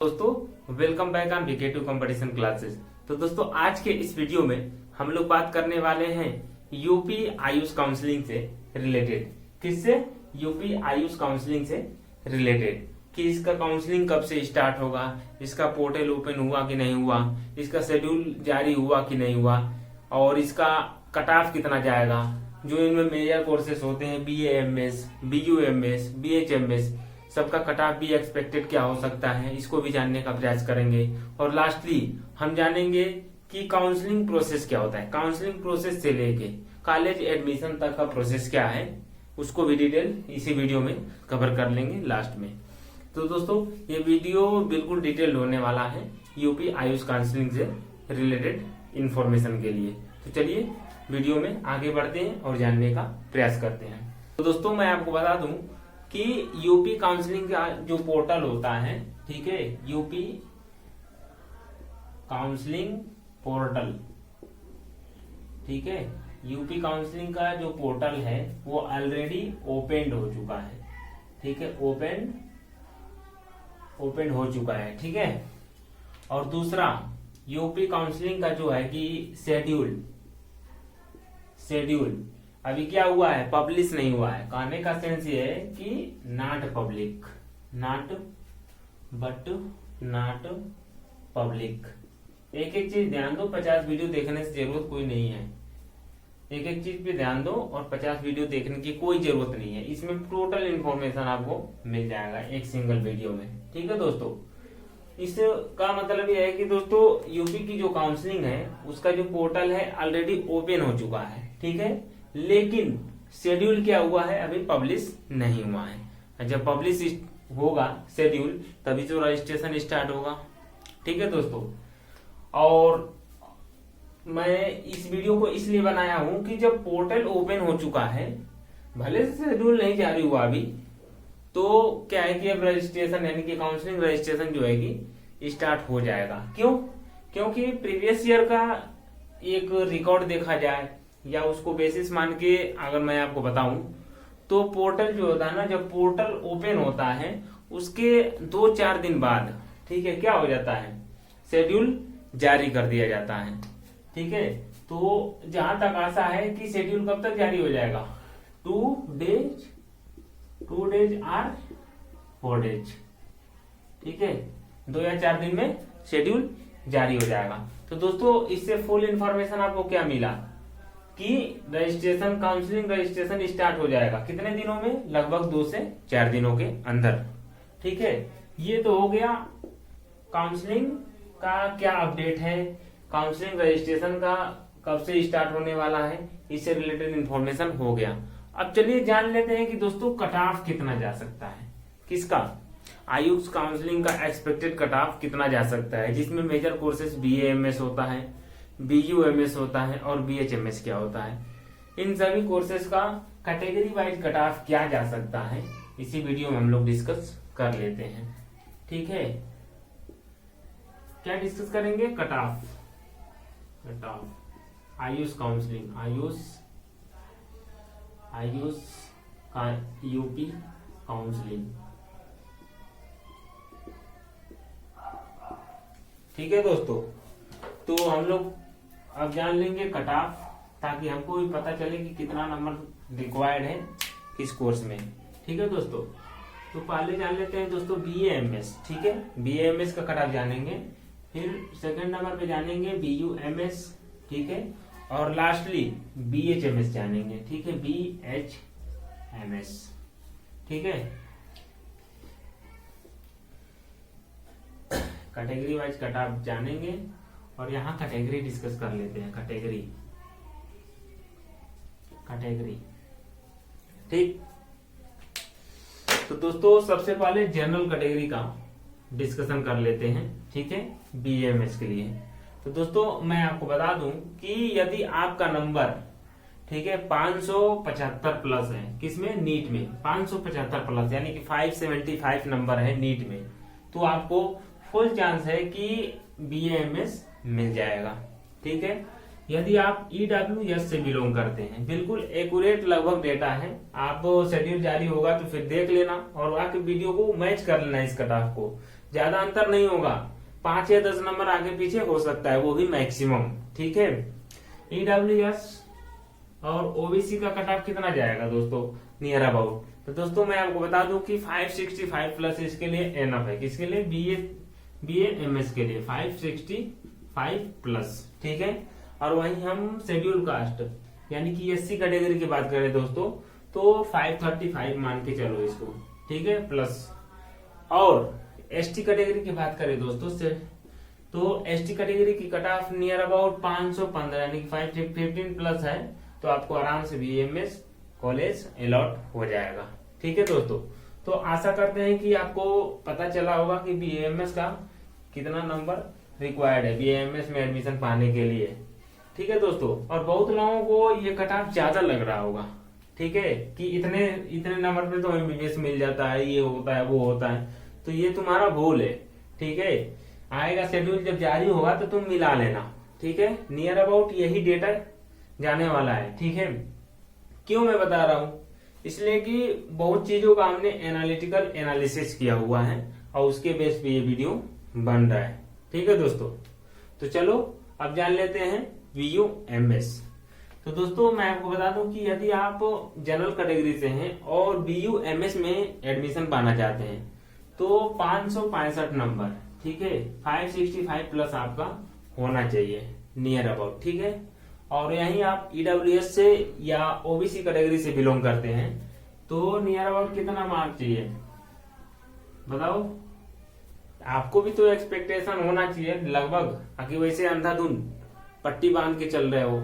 दोस्तों welcome back on वीके2 competition classes. तो दोस्तों आज के इस वीडियो में हम लोग बात करने वाले हैं यूपी आयुष काउंसलिंग से रिलेटेड। किससे? यूपी आयुष काउंसलिंग से रिलेटेड कि इसका काउंसलिंग कब से स्टार्ट होगा, इसका पोर्टल ओपन हुआ कि नहीं हुआ, इसका शेड्यूल जारी हुआ कि नहीं हुआ, और इसका कट ऑफ कितना जाएगा। जो इनमें मेजर कोर्सेस होते हैं BAMS, BUMS, BHMS, सबका कट ऑफ भी एक्सपेक्टेड क्या हो सकता है, इसको भी जानने का प्रयास करेंगे। और लास्टली हम जानेंगे कि काउंसलिंग प्रोसेस क्या होता है। काउंसलिंग प्रोसेस से लेके कॉलेज एडमिशन तक का प्रोसेस क्या है, उसको भी डिटेल इसी वीडियो में कवर कर लेंगे लास्ट में। तो दोस्तों ये वीडियो बिल्कुल डिटेल्ड होने वाला है यूपी आयुष काउंसलिंग से रिलेटेड इंफॉर्मेशन के लिए। तो चलिए वीडियो में आगे बढ़ते हैं और जानने का प्रयास करते हैं। तो दोस्तों मैं आपको बता दूं कि यूपी काउंसलिंग का जो पोर्टल होता है, ठीक है, यूपी काउंसलिंग पोर्टल, ठीक है, यूपी काउंसलिंग का जो पोर्टल है वो ऑलरेडी ओपन हो चुका है, ठीक है, ओपन हो चुका है, ठीक है। और दूसरा यूपी काउंसलिंग का जो है कि शेड्यूल अभी क्या हुआ है, पब्लिश नहीं हुआ है। कहने का सेंस ये है कि नॉट पब्लिक, नॉट पब्लिक। एक एक चीज ध्यान दो, 50 वीडियो देखने से जरूरत कोई नहीं है। एक एक चीज पे ध्यान दो और 50 वीडियो देखने की कोई जरूरत नहीं है। इसमें टोटल इन्फॉर्मेशन आपको मिल जाएगा एक सिंगल वीडियो में, ठीक है दोस्तों। इसका मतलब यह है कि दोस्तों यूपी की जो काउंसलिंग है उसका जो पोर्टल है ऑलरेडी ओपन हो चुका है, ठीक है, लेकिन शेड्यूल क्या हुआ है, अभी पब्लिश नहीं हुआ है। जब पब्लिश होगा शेड्यूल तभी तो रजिस्ट्रेशन स्टार्ट होगा, ठीक है दोस्तों। और मैं इस वीडियो को इसलिए बनाया हूं कि जब पोर्टल ओपन हो चुका है, भले से शेड्यूल नहीं जारी हुआ अभी, तो क्या है कि अब रजिस्ट्रेशन यानी कि काउंसलिंग रजिस्ट्रेशन जो है कि स्टार्ट हो जाएगा। क्यों? क्योंकि प्रीवियस ईयर का एक रिकॉर्ड देखा जाए या उसको बेसिस मान के अगर मैं आपको बताऊं तो पोर्टल जो होता है ना, जब पोर्टल ओपन होता है उसके 2-4 दिन बाद, ठीक है, क्या हो जाता है, शेड्यूल जारी कर दिया जाता है, ठीक है। तो जहां तक आशा है कि शेड्यूल कब तक जारी हो जाएगा, 2 डेज और 4 डेज, ठीक है, 2 या 4 दिन में शेड्यूल जारी हो जाएगा। तो दोस्तों इससे फुल इंफॉर्मेशन आपको क्या मिला कि रजिस्ट्रेशन, काउंसलिंग रजिस्ट्रेशन स्टार्ट हो जाएगा कितने दिनों में, लगभग 2 से 4 दिनों के अंदर, ठीक है। ये तो हो गया काउंसलिंग का क्या अपडेट है, काउंसलिंग रजिस्ट्रेशन का कब से स्टार्ट होने वाला है, इससे रिलेटेड इंफॉर्मेशन हो गया। अब चलिए जान लेते हैं कि दोस्तों कट ऑफ कितना जा सकता है, किसका, आयुष काउंसलिंग का एक्सपेक्टेड कट ऑफ कितना जा सकता है, जिसमें मेजर कोर्सेज BAMS होता है, BUMS होता है और BHMS क्या होता है। इन सभी कोर्सेज का कैटेगरी वाइज कट ऑफ क्या जा सकता है, इसी वीडियो में हम लोग डिस्कस कर लेते हैं, ठीक है। क्या डिस्कस करेंगे, cut off Ayush counselling, Ayush का यूपी काउंसलिंग, ठीक है दोस्तों। तो हम लोग अब जान लेंगे कट ऑफ, ताकि हमको भी पता चले कि कितना नंबर रिक्वायर्ड है किस कोर्स में, ठीक है दोस्तों। तो पहले जान लेते हैं दोस्तों BAMS, ठीक है, BAMS का कट ऑफ जानेंगे, फिर सेकंड नंबर पे जानेंगे BUMS, ठीक है, और लास्टली BHMS जानेंगे, ठीक है, BHMS, ठीक है। कैटेगरी वाइज कट ऑफ जानेंगे और यहाँ कैटेगरी डिस्कस कर लेते हैं, कैटेगरी, ठीक। तो दोस्तों सबसे पहले जनरल कैटेगरी का डिस्कशन कर लेते हैं, ठीक है, BAMS के लिए। तो दोस्तों मैं आपको बता दूं कि यदि आपका नंबर, ठीक है, 575 प्लस है, किसमें, नीट में 575 प्लस यानी कि 575 नंबर है नीट में, तो आपको फुल चांस है कि BAMS मिल जाएगा, ठीक है। यदि आप EWS से बिलोंग करते हैं, बिल्कुल एक्यूरेट लगभग डेटा है, आप शेड्यूल जारी होगा तो फिर देख लेना और आके वीडियो को मैच कर लेना इस कट ऑफ को ज्यादा अंतर नहीं होगा, 5 या 10 नंबर आगे पीछे हो सकता है, वो भी मैक्सिमम। ठीक है, ईडब्ल्यूएस और ओबीसी का कट ऑफ कितना जाएगा दोस्तों, नियर अबाउट। तो दोस्तों मैं आपको बता दूं कि 565 प्लस इसके लिए एनफ है, किसके लिए, बीए एमएस के लिए 565 प्लस। ठीक है, और वहीं हम शेड्यूल कास्ट यानी कि एससी कैटेगरी की बात करें दोस्तों तो 535 मान के चलो इसको। ठीक है, प्लस। और एसटी कैटेगरी की बात करें दोस्तों से तो एसटी कैटेगरी की कट ऑफ नियर अबाउट 515 यानी कि 515 प्लस है, तो आपको आराम से बीएमएस कॉलेज अलॉट हो जाएगा। ठीक है दोस्तों, तो आशा करते हैं कि आपको पता चला होगा कि बीएमएस का कितना नंबर रिक्वायर्ड है बीएमएस में एडमिशन पाने के लिए। ठीक है दोस्तों, और बहुत लोगों को ये कट ऑफ ज्यादा लग रहा होगा। ठीक है, कि इतने नंबर पे तो एमबीबीएस मिल जाता है, ये होता है वो होता है, तो ये तुम्हारा भूल है। ठीक है, आएगा शेड्यूल जब जारी होगा तो तुम मिला लेना। ठीक है, नियर अबाउट यही डेटा जाने वाला है। ठीक है, क्यों मैं बता रहा हूं, इसलिए कि बहुत चीजों का हमने एनालिटिकल एनालिसिस किया हुआ है और उसके बेस पे ये वीडियो बन रहा है। ठीक है दोस्तों, तो चलो अब जान लेते हैं बीयूएमएस। तो दोस्तों मैं आपको बता दूं कि यदि आप जनरल कैटेगरी से हैं और बीयूएमएस में एडमिशन पाना चाहते हैं तो 565 नंबर, ठीक है, 565 प्लस आपका होना चाहिए नियर अबाउट। ठीक है, और यहीं आप ईडब्ल्यूएस से या ओबीसी कैटेगरी से बिलोंग करते हैं तो नियर अबाउट कितना मार्क चाहिए बताओ। आपको भी तो एक्सपेक्टेशन होना चाहिए लगभग, आगे वैसे अंधाधुंध पट्टी बांध के चल रहे हो,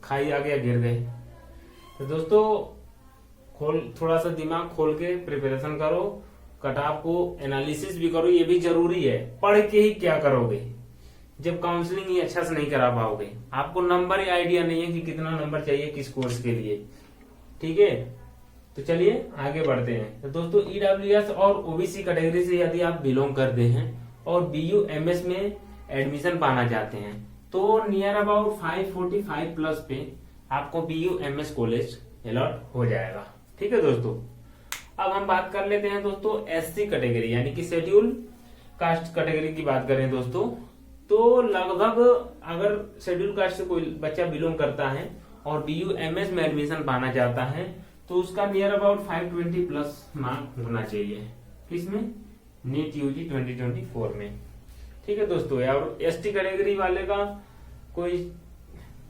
खाई आ गया गिर गए। तो दोस्तों थोड़ा सा दिमाग खोल के प्रिपरेशन करो, कट ऑफ को एनालिसिस भी करो, ये भी जरूरी है। पढ़ के ही क्या करोगे जब काउंसलिंग ही अच्छा से नहीं करा पाओगे, आपको नंबर ही आइडिया नहीं है कि कितना नंबर चाहिए किस कोर्स के लिए। ठीक है, तो चलिए आगे बढ़ते हैं। तो दोस्तों ईडब्ल्यूएस और ओबीसी कैटेगरी से यदि आप बिलोंग करते हैं और बीयूएमएस में एडमिशन पाना चाहते हैं तो नियर अबाउट 545 प्लस पे आपको बीयूएमएस कॉलेज अलॉट हो जाएगा। ठीक है दोस्तों, अब हम बात कर लेते हैं दोस्तों एससी कैटेगरी यानी कि शेड्यूल कास्ट कैटेगरी की बात करें दोस्तों, तो लगभग अगर शेड्यूल कास्ट से कोई बच्चा बिलोंग करता है और बीयूएमएस में एडमिशन पाना चाहता है तो उसका नियर अबाउट 520 प्लस मार्क होना चाहिए, किसमें, नीट यूजी 2024 में। ठीक है दोस्तों, और एसटी कैटेगरी वाले का कोई,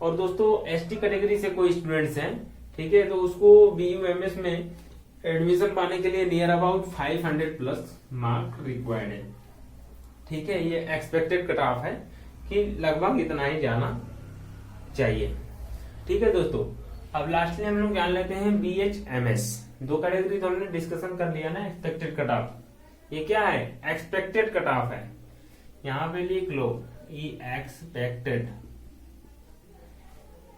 और दोस्तों एसटी कैटेगरी से कोई स्टूडेंट्स हैं, ठीक है, तो उसको बीयूएमएस में एडमिशन पाने के लिए near about 500 plus mark required है। ठीक है, ये एक्सपेक्टेड कट ऑफ है कि लगभग इतना ही जाना चाहिए। ठीक है दोस्तों, अब लास्टली हम लोग जान लेते हैं बीएचएमएस। दो कैटेगरी तो हमने डिस्कशन कर लिया ना, एक्सपेक्टेड कट ऑफ। ये क्या है, एक्सपेक्टेड कट ऑफ है, यहां पे लिख लो ई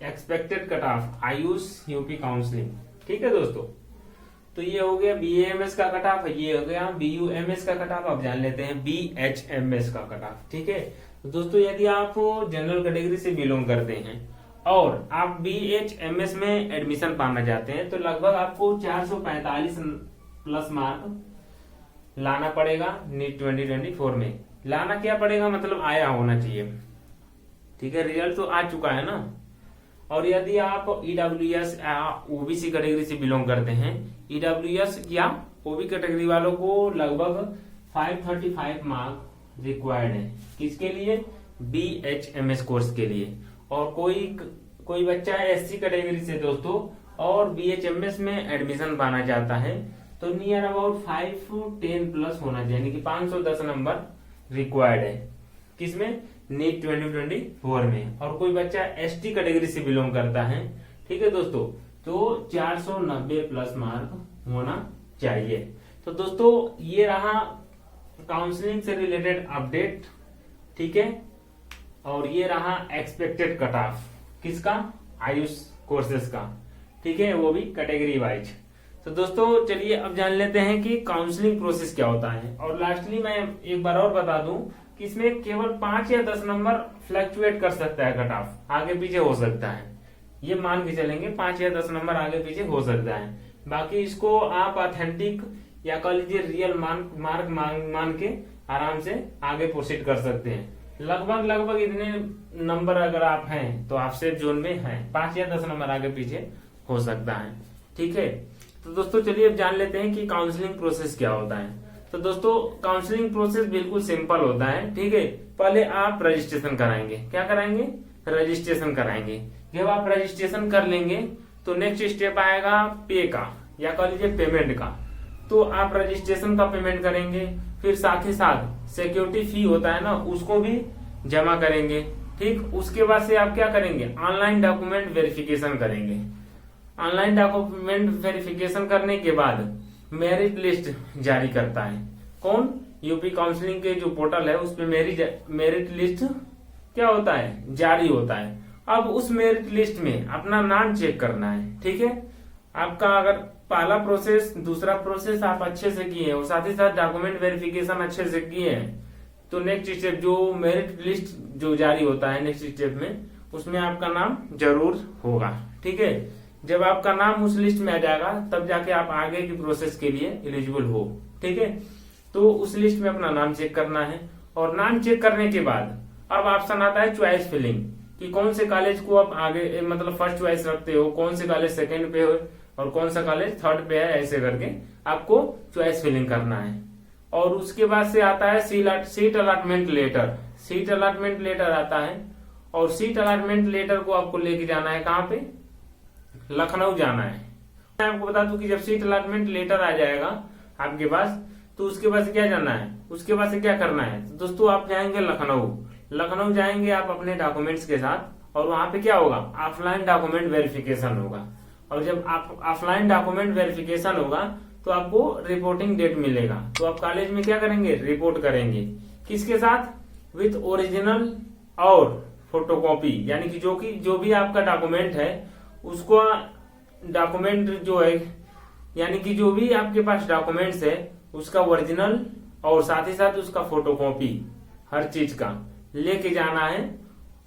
expected cut off AYUSH UP counselling. ठीक है दोस्तों, तो ये हो गया बीएमएस का कट ऑफ, ये हो गया बीयूएमएस का कट ऑफ। अब जान लेते हैं बीएचएमएस का कट ऑफ। ठीक है, तो दोस्तों यदि आप जनरल कैटेगरी से बिलोंग करते हैं और आप बीएचएमएस में एडमिशन पाना चाहते हैं तो लगभग आपको 445 प्लस मार्क लाना पड़ेगा नीट 2024 में। लाना क्या पड़ेगा मतलब आया होना चाहिए। ठीक है, रिजल्ट तो आ चुका है ना। और यदि आप ईडब्ल्यूएस या ओबीसी कैटेगरी से बिलोंग करते हैं, ईडब्ल्यूएस या ओबी कैटेगरी वालों को लगभग 535 मार्क रिक्वायर्ड है, किसके लिए, बीएचएमएस कोर्स के लिए। और कोई बच्चा एससी कैटेगरी से दोस्तों और बीएचएमएस में एडमिशन पाना चाहता है तो नियर अबाउट 510 प्लस होना चाहिए, यानी कि 510 नंबर रिक्वायर्ड है, किसमें, नीट 2024 में। और कोई बच्चा एसटी कैटेगरी से बिलोंग करता है, ठीक है दोस्तों, तो 490 प्लस मार्क होना चाहिए। तो दोस्तों ये रहा काउंसलिंग से रिलेटेड अपडेट। ठीक है, और ये रहा एक्सपेक्टेड कट ऑफ किसका, आयुष कोर्सेज का। ठीक है, वो भी कैटेगरी वाइज। तो दोस्तों चलिए अब जान लेते हैं कि काउंसलिंग प्रोसेस क्या होता है। और लास्टली मैं एक बार और बता दूं कि इसमें केवल 5 या 10 नंबर फ्लक्चुएट कर सकता है, कट ऑफ आगे पीछे हो सकता है, ये मान के चलेंगे 5 या 10 नंबर आगे पीछे हो सकता है। बाकी इसको आप ऑथेंटिक या कह लीजिए रियल मार्क मान के आराम से आगे प्रोसीड कर सकते हैं। लगभग इतने नंबर अगर आप हैं तो आप सेफ जोन में हैं, 5 या 10 नंबर आगे पीछे हो सकता है। ठीक है, तो दोस्तों चलिए अब जान लेते हैं कि काउंसलिंग प्रोसेस क्या होता है। तो दोस्तों काउंसलिंग प्रोसेस बिल्कुल सिंपल होता है। ठीक है, पहले आप रजिस्ट्रेशन कराएंगे। क्या कराएंगे? रजिस्ट्रेशन कराएंगे। जब आप रजिस्ट्रेशन कर लेंगे तो नेक्स्ट स्टेप आएगा पे का, या कह लीजिए पेमेंट का। तो आप रजिस्ट्रेशन का पेमेंट करेंगे, फिर साथ ही साथ सिक्योरिटी फी होता है ना, उसको भी जमा करेंगे। ठीक, उसके बाद से आप क्या करेंगे? ऑनलाइन डॉक्यूमेंट वेरिफिकेशन करेंगे। ऑनलाइन डॉक्यूमेंट वेरिफिकेशन करने के बाद मेरिट लिस्ट जारी करता है। कौन? यूपी काउंसलिंग के जो पोर्टल है उस पे मेरिट लिस्ट क्या होता है? जारी होता है। अब उस मेरिट लिस्ट में अपना नाम चेक करना है। ठीक है, आपका अगर पहला प्रोसेस दूसरा प्रोसेस आप अच्छे से किए हैं और साथ ही साथ डॉक्यूमेंट वेरिफिकेशन अच्छे से किए हैं, तो नेक्स्ट स्टेप जो मेरिट लिस्ट जो जारी होता है नेक्स्ट स्टेप में, उसमें आपका नाम जरूर होगा। ठीक है, जब आपका नाम उस लिस्ट में आ जाएगा तब जाके आप आगे की प्रोसेस के लिए एलिजिबल हो। ठीक है, तो उस लिस्ट में अपना नाम चेक करना है, और नाम चेक करने के बाद अब ऑप्शन आता है चॉइस फिलिंग, कि कौन से कॉलेज को आप आगे मतलब फर्स्ट चॉइस रखते हो, कौन से कॉलेज सेकंड पे हो और कौन सा कॉलेज थर्ड पे है, ऐसे करके आपको चॉइस फिलिंग करना है। और उसके बाद से आता है seat allotment letter. Seat allotment letter आता है, और सीट अलॉटमेंट लेटर को आपको लेके जाना है कहाँ पे? लखनऊ जाना है। मैं आपको बता दूं कि जब सीट अलॉटमेंट लेटर आ जाएगा आपके पास, तो उसके बाद से क्या जाना है, उसके बाद से क्या करना है? तो दोस्तों आप जाएंगे लखनऊ जाएंगे आप अपने डॉक्यूमेंट्स के साथ, और वहां पे क्या होगा? ऑफलाइन डॉक्यूमेंट वेरिफिकेशन होगा। और जब आप ऑफलाइन डॉक्यूमेंट वेरिफिकेशन होगा तो आपको रिपोर्टिंग डेट मिलेगा। तो आप कॉलेज में क्या करेंगे? रिपोर्ट करेंगे। किसके साथ? विथ ओरिजिनल और फोटोकॉपी, यानी कि जो भी आपका डॉक्यूमेंट है उसको डॉक्यूमेंट जो है, यानी कि जो भी आपके पास डॉक्यूमेंट्स है उसका ओरिजिनल और साथ ही साथ उसका फोटोकॉपी हर चीज का लेके जाना है।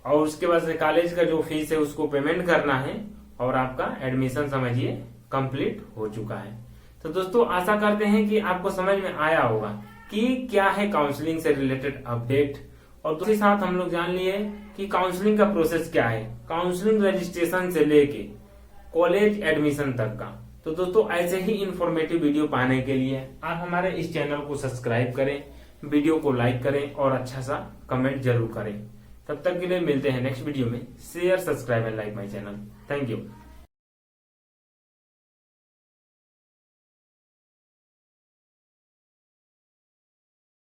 और उसके बाद से कॉलेज का जो फीस है उसको पेमेंट करना है, और आपका एडमिशन समझिए कंप्लीट हो चुका है। तो दोस्तों आशा करते हैं कि आपको समझ में आया होगा कि क्या है काउंसलिंग से रिलेटेड अपडेट, और दूसरे साथ हम लोग जान लिए कि काउंसलिंग का प्रोसेस क्या है, काउंसलिंग रजिस्ट्रेशन से लेके कॉलेज एडमिशन तक का। तो दोस्तों ऐसे ही इंफॉर्मेटिव वीडियो पाने के लिए आप हमारे इस चैनल को सब्सक्राइब करें, वीडियो को लाइक करें और अच्छा सा कमेंट जरूर करें। तब तक के लिए मिलते हैं नेक्स्ट वीडियो में। Share, subscribe and like my channel. Thank you.